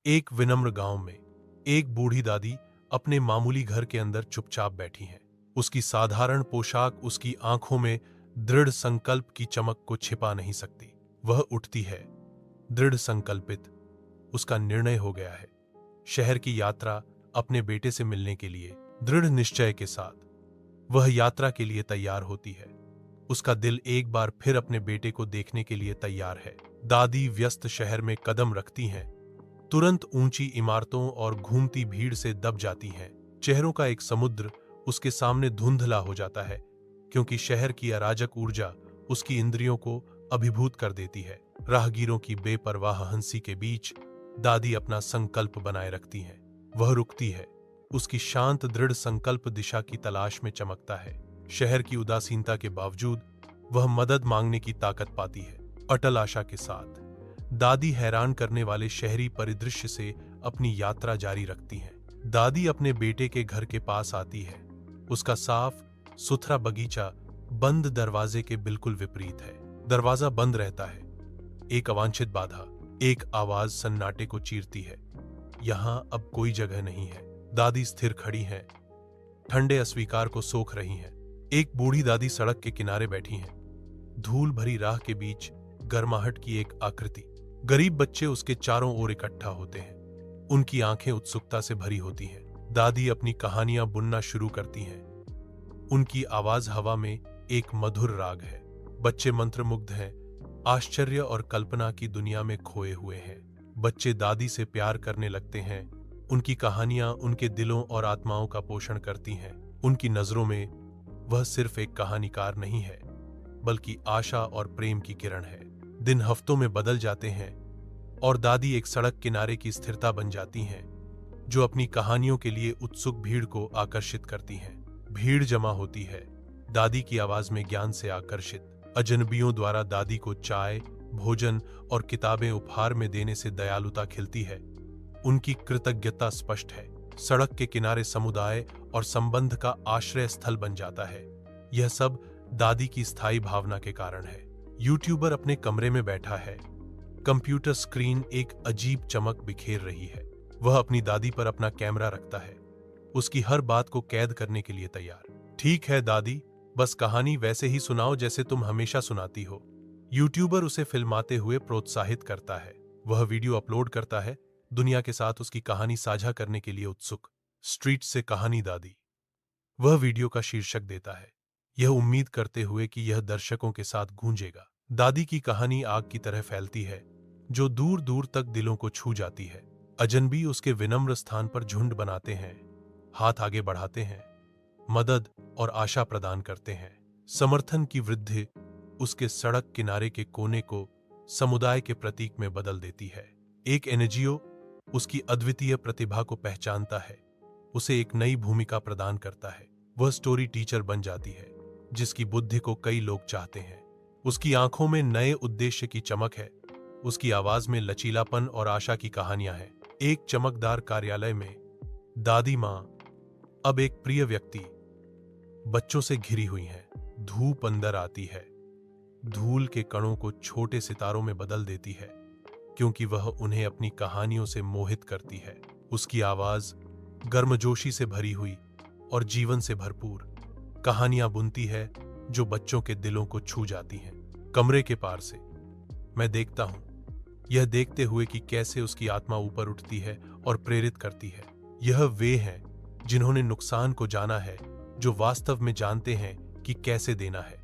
एक विनम्र गांव में एक बूढ़ी दादी अपने मामूली घर के अंदर चुपचाप बैठी हैं। उसकी साधारण पोशाक उसकी आंखों में दृढ़ संकल्प की चमक को छिपा नहीं सकती। वह उठती है, दृढ़ संकल्पित। उसका निर्णय हो गया है। शहर की यात्रा अपने बेटे से मिलने के लिए दृढ़ निश्चय के साथ वह यात्रा के लिए तैयार होती है। उसका दिल एक बार फिर अपने बेटे को देखने के लिए तैयार है। दादी व्यस्त शहर में कदम रखती हैं, तुरंत ऊंची इमारतों और घूमती भीड़ से दब जाती हैं। चेहरों का एक समुद्र उसके सामने धुंधला हो जाता है, क्योंकि शहर की अराजक ऊर्जा उसकी इंद्रियों को अभिभूत कर देती है। राहगीरों की बेपरवाह हंसी के बीच दादी अपना संकल्प बनाए रखती हैं। वह रुकती है, उसकी शांत दृढ़ संकल्प दिशा की तलाश में चमकता है। शहर की उदासीनता के बावजूद वह मदद मांगने की ताकत पाती है। अटल आशा के साथ दादी हैरान करने वाले शहरी परिदृश्य से अपनी यात्रा जारी रखती हैं। दादी अपने बेटे के घर के पास आती है। उसका साफ सुथरा बगीचा बंद दरवाजे के बिल्कुल विपरीत है। दरवाजा बंद रहता है। एक अवांछित बाधा, एक आवाज सन्नाटे को चीरती है। यहां अब कोई जगह नहीं है। दादी स्थिर खड़ी हैं, ठंडे अस्वीकार को सोख रही हैं। एक बूढ़ी दादी सड़क के किनारे बैठी हैं। धूल भरी राह के बीच गर्माहट की एक आकृति। गरीब बच्चे उसके चारों ओर इकट्ठा होते हैं। उनकी आंखें उत्सुकता से भरी होती हैं। दादी अपनी कहानियां बुनना शुरू करती हैं। उनकी आवाज हवा में एक मधुर राग है। बच्चे मंत्रमुग्ध हैं, आश्चर्य और कल्पना की दुनिया में खोए हुए हैं। बच्चे दादी से प्यार करने लगते हैं। उनकी कहानियां उनके दिलों और आत्माओं का पोषण करती हैं। उनकी नजरों में वह सिर्फ एक कहानीकार नहीं है, बल्कि आशा और प्रेम की किरण है। दिन हफ्तों में बदल जाते हैं और दादी एक सड़क किनारे की स्थिरता बन जाती हैं, जो अपनी कहानियों के लिए उत्सुक भीड़ को आकर्षित करती हैं। भीड़ जमा होती है, दादी की आवाज में ज्ञान से आकर्षित। अजनबियों द्वारा दादी को चाय, भोजन और किताबें उपहार में देने से दयालुता खिलती है। उनकी कृतज्ञता स्पष्ट है। सड़क के किनारे समुदाय और संबंध का आश्रय स्थल बन जाता है। यह सब दादी की स्थायी भावना के कारण है। यूट्यूबर अपने कमरे में बैठा है। कंप्यूटर स्क्रीन एक अजीब चमक बिखेर रही है। वह अपनी दादी पर अपना कैमरा रखता है, उसकी हर बात को कैद करने के लिए तैयार। ठीक है दादी, बस कहानी वैसे ही सुनाओ जैसे तुम हमेशा सुनाती हो। यूट्यूबर उसे फिल्माते हुए प्रोत्साहित करता है। वह वीडियो अपलोड करता है, दुनिया के साथ उसकी कहानी साझा करने के लिए उत्सुक। स्ट्रीट से कहानी दादी, वह वीडियो का शीर्षक देता है, यह उम्मीद करते हुए कि यह दर्शकों के साथ गूंजेगा। दादी की कहानी आग की तरह फैलती है, जो दूर दूर तक दिलों को छू जाती है। अजनबी उसके विनम्र स्थान पर झुंड बनाते हैं, हाथ आगे बढ़ाते हैं, मदद और आशा प्रदान करते हैं। समर्थन की वृद्धि उसके सड़क किनारे के कोने को समुदाय के प्रतीक में बदल देती है। एक एनजीओ उसकी अद्वितीय प्रतिभा को पहचानता है, उसे एक नई भूमिका प्रदान करता है। वह स्टोरी टीचर बन जाती है, जिसकी बुद्धि को कई लोग चाहते हैं। उसकी आंखों में नए उद्देश्य की चमक है। उसकी आवाज में लचीलापन और आशा की कहानियां हैं। एक चमकदार कार्यालय में दादी मां, अब एक प्रिय व्यक्ति, बच्चों से घिरी हुई हैं। धूप अंदर आती है, धूल के कणों को छोटे सितारों में बदल देती है, क्योंकि वह उन्हें अपनी कहानियों से मोहित करती है। उसकी आवाज गर्मजोशी से भरी हुई और जीवन से भरपूर कहानियां बुनती है, जो बच्चों के दिलों को छू जाती हैं। कमरे के पार से मैं देखता हूं, यह देखते हुए कि कैसे उसकी आत्मा ऊपर उठती है और प्रेरित करती है। यह वे हैं जिन्होंने नुकसान को जाना है, जो वास्तव में जानते हैं कि कैसे देना है।